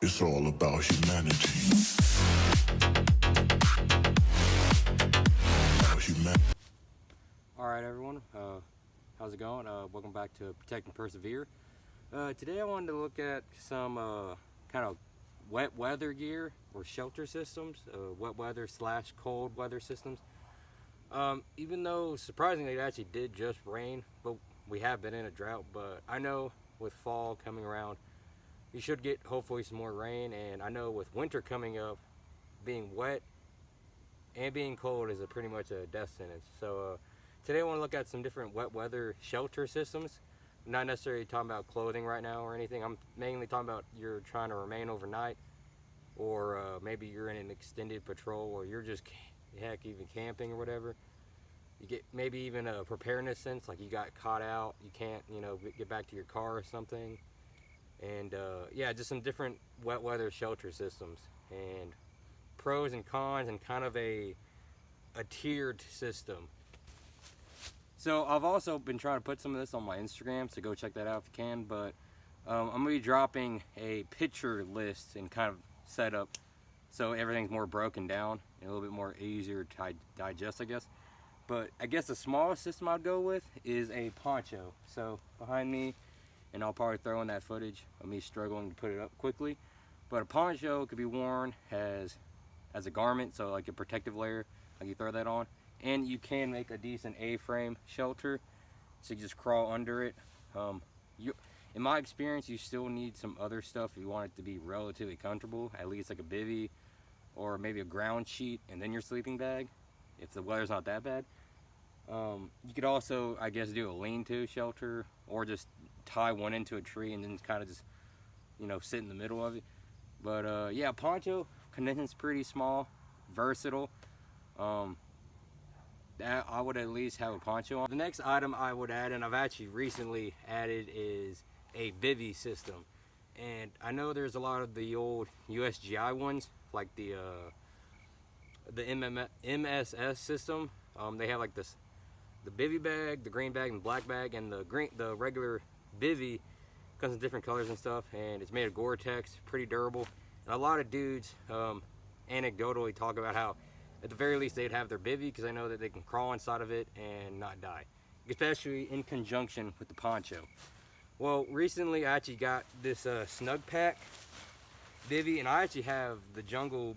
It's all about humanity. About humanity. Alright everyone, how's it going? Welcome back to Protect and Persevere. Today I wanted to look at some kind of wet weather gear or shelter systems, wet weather / cold weather systems. Even though surprisingly it actually did just rain, but we have been in a drought, but I know with fall coming around, we should get hopefully some more rain, and I know with winter coming up, being wet and being cold is pretty much a death sentence. So today I want to look at some different wet weather shelter systems. I'm not necessarily talking about clothing right now or anything. I'm mainly talking about you're trying to remain overnight, or maybe you're in an extended patrol, or you're just heck even camping or whatever. You get maybe even a preparedness sense, like you got caught out, you can't get back to your car or something. And yeah, just some different wet weather shelter systems and pros and cons, and kind of a tiered system. So I've also been trying to put some of this on my Instagram, so go check that out if you can. But I'm gonna be dropping a picture list and kind of setup, so everything's more broken down and a little bit more easier to digest, I guess. But I guess the smallest system I'd go with is a poncho. So behind me, and I'll probably throw in that footage of me struggling to put it up quickly. But a poncho could be worn as a garment, so like a protective layer, like you throw that on. And you can make a decent A-frame shelter, so you just crawl under it. In my experience, you still need some other stuff if you want it to be relatively comfortable, at least like a bivvy or maybe a ground sheet and then your sleeping bag, if the weather's not that bad. You could also, I guess, do a lean-to shelter, or just tie one into a tree and then kind of just, sit in the middle of it. But yeah, poncho condenses pretty small, versatile. That I would at least have a poncho on. The next item I would add, and I've actually recently added, is a Bivvy system. And I know there's a lot of the old USGI ones, like the MSS system. They have like the Bivvy bag, the green bag, and the black bag, and the regular Bivvy comes in different colors and stuff, and it's made of Gore-Tex, pretty durable. And a lot of dudes anecdotally talk about how at the very least they'd have their Bivvy because they know that they can crawl inside of it and not die, especially in conjunction with the poncho. Well, recently I actually got this Snug Pack Bivvy, and I actually have the jungle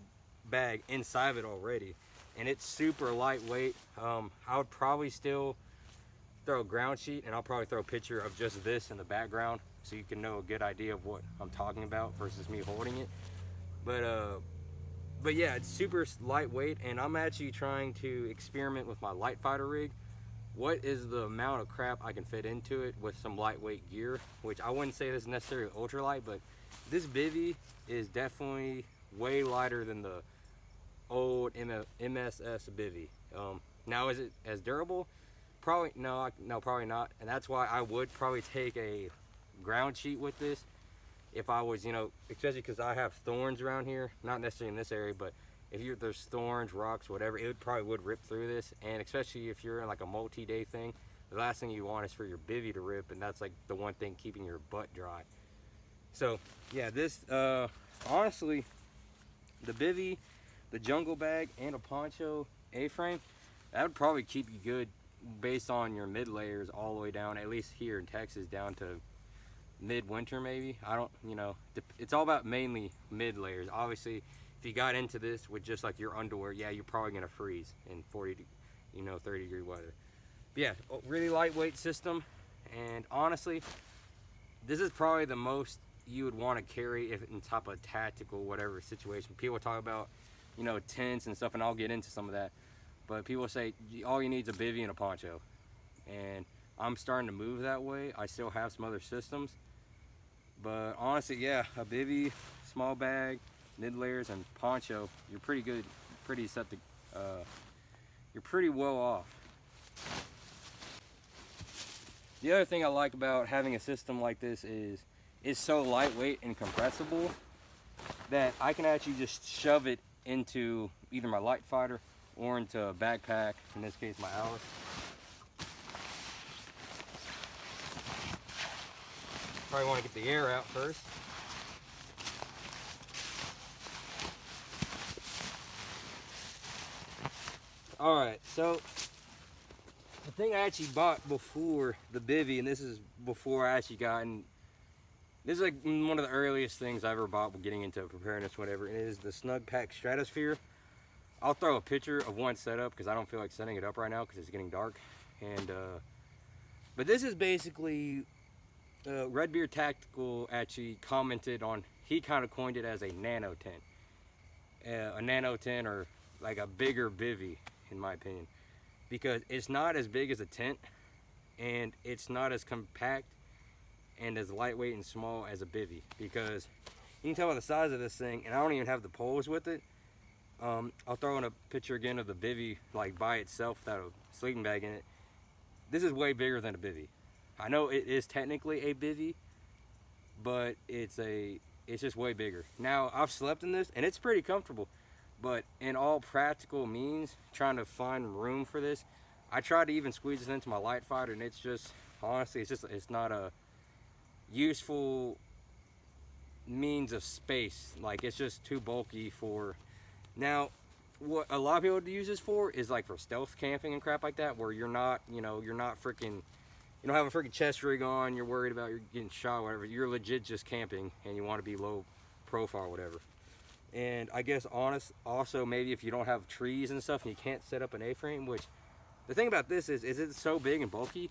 bag inside of it already, and it's super lightweight. I would probably still throw a ground sheet, and I'll probably throw a picture of just this in the background so you can know a good idea of what I'm talking about versus me holding it. But yeah, it's super lightweight, and I'm actually trying to experiment with my light fighter rig. What is the amount of crap I can fit into it with some lightweight gear, which I wouldn't say this is necessarily ultralight, but this Bivvy is definitely way lighter than the old MSS Bivvy. Now, is it as durable? Probably no, probably not, and that's why I would probably take a ground sheet with this if I was, especially because I have thorns around here, not necessarily in this area, but if there's thorns, rocks, whatever, it probably would rip through this. And especially if you're in like a multi-day thing, the last thing you want is for your Bivvy to rip, and that's like the one thing keeping your butt dry. So yeah, this honestly, the Bivvy, the jungle bag, and a poncho A-frame, that would probably keep you good based on your mid layers all the way down, at least here in Texas, down to mid-winter maybe. I don't, it's all about mainly mid layers. Obviously, if you got into this with just like your underwear, yeah, you're probably gonna freeze in 30 degree weather. But yeah, really lightweight system, and honestly, this is probably the most you would want to carry if in type of tactical whatever situation. People talk about, tents and stuff, and I'll get into some of that. But people say all you need is a Bivvy and a poncho, and I'm starting to move that way. I still have some other systems, but honestly, yeah, a Bivvy, small bag, mid layers, and poncho, you're pretty good, pretty set to, you're pretty well off. The other thing I like about having a system like this is it's so lightweight and compressible that I can actually just shove it into either my light fighter or into a backpack, in this case my Alice. Probably want to get the air out first. Alright, so the thing I actually bought before the Bivvy, and this is before I actually gotten, this is like one of the earliest things I ever bought getting into preparedness, whatever. It is the Snug Pack Stratosphere. I'll throw a picture of one setup because I don't feel like setting it up right now because it's getting dark. And but this is basically Redbeard Tactical actually commented on. He kind of coined it as a nano tent, a nano tent, or like a bigger Bivvy, in my opinion, because it's not as big as a tent, and it's not as compact and as lightweight and small as a Bivvy. Because you can tell by the size of this thing, and I don't even have the poles with it. I'll throw in a picture again of the Bivvy, like by itself without a sleeping bag in it. This is way bigger than a Bivvy. I know it is technically a Bivvy, but it's just way bigger. Now, I've slept in this, and it's pretty comfortable, but in all practical means, trying to find room for this, I tried to even squeeze this into my light fighter, and it's just, honestly, it's not a useful means of space. Like, it's just too bulky for. Now, what a lot of people use this for is like for stealth camping and crap like that, where you're not, you're not freaking, you don't have a freaking chest rig on, you're worried about you're getting shot or whatever. You're legit just camping and you want to be low profile or whatever. And I guess also maybe if you don't have trees and stuff and you can't set up an A-frame, which the thing about this is it's so big and bulky,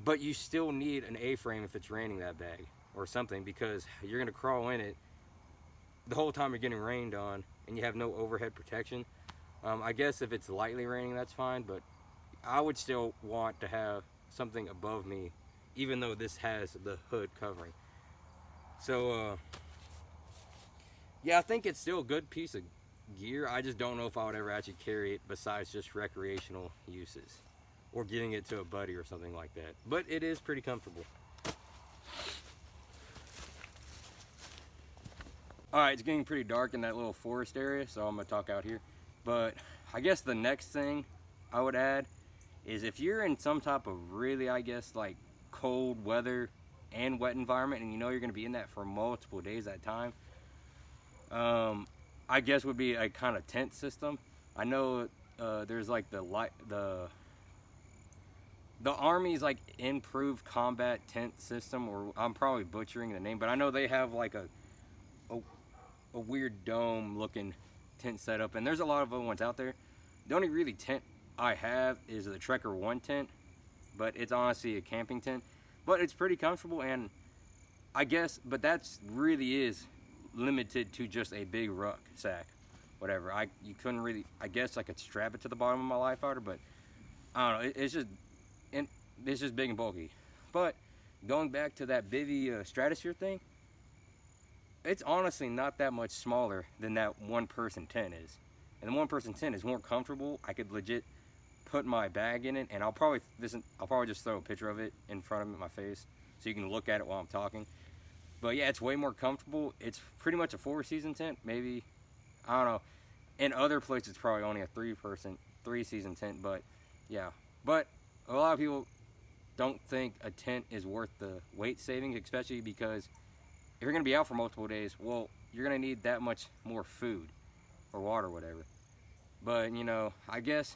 but you still need an A-frame if it's raining that bad or something, because you're gonna crawl in it the whole time you're getting rained on and you have no overhead protection. I guess if it's lightly raining, that's fine, but I would still want to have something above me, even though this has the hood covering. So, yeah, I think it's still a good piece of gear. I just don't know if I would ever actually carry it besides just recreational uses or giving it to a buddy or something like that. But it is pretty comfortable. Alright, it's getting pretty dark in that little forest area, so I'm going to talk out here. But I guess the next thing I would add is if you're in some type of really, I guess, like cold weather and wet environment, and you know you're going to be in that for multiple days at a time, I guess would be a kind of tent system. I know there's like the Army's like improved combat tent system, or I'm probably butchering the name, but I know they have like a weird dome looking tent setup, and there's a lot of other ones out there. The only really tent I have is the Trekker 1 tent, but it's honestly a camping tent, but it's pretty comfortable. And I guess, but that's really is limited to just a big rucksack, whatever. You couldn't really, I guess I could strap it to the bottom of my life fighter, but I don't know, it's just big and bulky. But going back to that Bivvy Stratosphere thing, it's honestly not that much smaller than that one-person tent is. And the one-person tent is more comfortable. I could legit put my bag in it, and I'll probably just throw a picture of it in front of my face so you can look at it while I'm talking. But yeah, it's way more comfortable. It's pretty much a 4-season tent, maybe. I don't know. In other places, it's probably only a 3-season tent, but yeah. But a lot of people don't think a tent is worth the weight savings, especially because if you're going to be out for multiple days, well, you're going to need that much more food or water or whatever. But, I guess,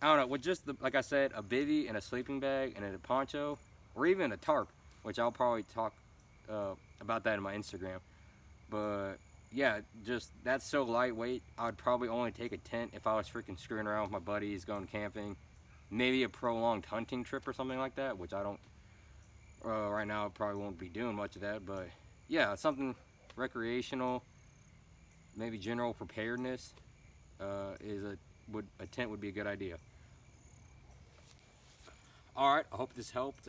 I don't know, with just, like I said, a Bivvy and a sleeping bag and a poncho, or even a tarp, which I'll probably talk about that in my Instagram. But, yeah, just, that's so lightweight. I'd probably only take a tent if I was freaking screwing around with my buddies, going camping. Maybe a prolonged hunting trip or something like that, which I don't. Right now I probably won't be doing much of that, but yeah, something recreational, maybe general preparedness, a tent would be a good idea. Alright, I hope this helped.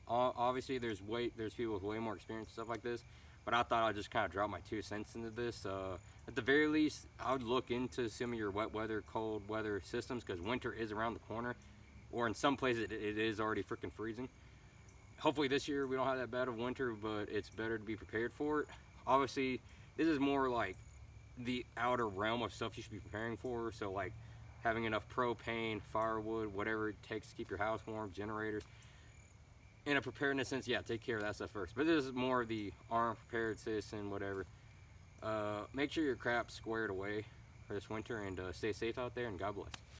Obviously there's people with way more experience and stuff like this, but I thought I'd just kind of drop my 2 cents into this. At the very least, I would look into some of your wet weather, cold weather systems, because winter is around the corner, or in some places it is already freaking freezing. Hopefully this year we don't have that bad of winter, but it's better to be prepared for it. Obviously, this is more like the outer realm of stuff you should be preparing for. So like having enough propane, firewood, whatever it takes to keep your house warm, generators. In a preparedness sense, yeah, take care of that stuff first. But this is more of the arm prepared citizen, whatever. Make sure your crap's squared away. this winter, and stay safe out there, and God bless.